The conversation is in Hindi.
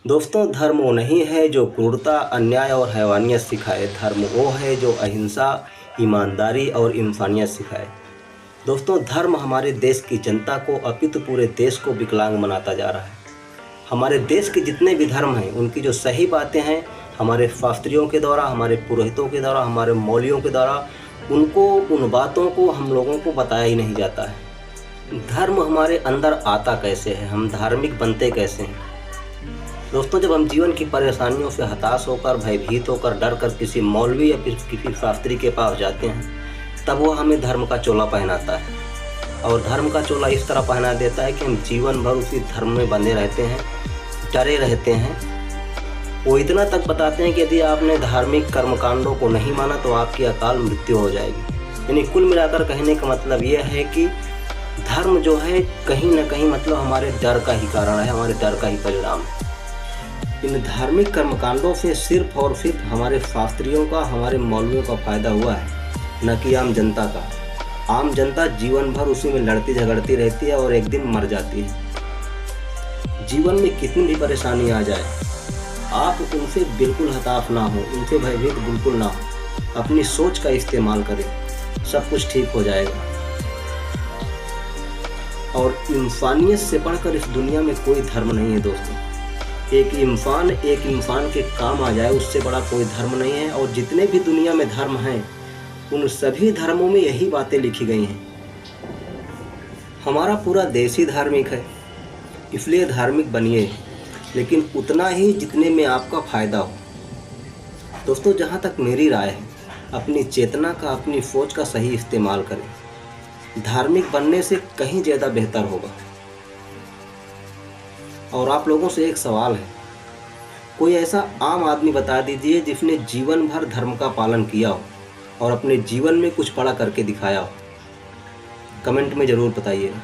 दोस्तों, धर्म वो नहीं है जो क्रूरता, अन्याय और हैवानियत सिखाए। धर्म वो है जो अहिंसा, ईमानदारी और इंसानियत सिखाए। दोस्तों, धर्म हमारे देश की जनता को अपितु पूरे देश को विकलांग बनाता जा रहा है। हमारे देश के जितने भी धर्म हैं, उनकी जो सही बातें हैं, हमारे शास्त्रियों के द्वारा, हमारे पुरोहितों के द्वारा, हमारे मौलवियों के द्वारा उनको उन बातों को हम लोगों को बताया ही नहीं जाता है। धर्म हमारे अंदर आता कैसे है, हम धार्मिक बनते कैसे हैं। दोस्तों, जब हम जीवन की परेशानियों से हताश होकर, भयभीत होकर, डर कर किसी मौलवी या फिर किसी शास्त्री के पास जाते हैं, तब वो हमें धर्म का चोला पहनाता है और धर्म का चोला इस तरह पहना देता है कि हम जीवन भर उसी धर्म में बंधे रहते हैं, डरे रहते हैं। वो इतना तक बताते हैं कि यदि आपने धार्मिक कर्मकांडों को नहीं माना तो आपकी अकाल मृत्यु हो जाएगी। यानी कुल मिलाकर कहने का मतलब यह है कि धर्म जो है कहीं ना कहीं मतलब हमारे डर का ही कारण है, हमारे डर का ही परिणाम है। इन धार्मिक कर्मकांडों से सिर्फ और सिर्फ हमारे शास्त्रियों का, हमारे मौलवियों का फायदा हुआ है, न कि आम जनता का। आम जनता जीवन भर उसी में लड़ती झगड़ती रहती है और एक दिन मर जाती है। जीवन में कितनी भी परेशानी आ जाए, आप उनसे बिल्कुल हताश ना हो, उनसे भयभीत बिल्कुल ना हो। अपनी सोच का इस्तेमाल करें, सब कुछ ठीक हो जाएगा। और इंसानियत से बढ़कर इस दुनिया में कोई धर्म नहीं है दोस्तों। एक इंसान के काम आ जाए, उससे बड़ा कोई धर्म नहीं है। और जितने भी दुनिया में धर्म हैं, उन सभी धर्मों में यही बातें लिखी गई हैं। हमारा पूरा देश ही धार्मिक है, इसलिए धार्मिक बनिए, लेकिन उतना ही जितने में आपका फ़ायदा हो। दोस्तों, जहाँ तक मेरी राय है, अपनी चेतना का, अपनी सोच का सही इस्तेमाल करें। धार्मिक बनने से कहीं ज़्यादा बेहतर होगा। और आप लोगों से एक सवाल है, कोई ऐसा आम आदमी बता दीजिए जिसने जीवन भर धर्म का पालन किया हो और अपने जीवन में कुछ बड़ा करके दिखाया हो। कमेंट में ज़रूर बताइएगा।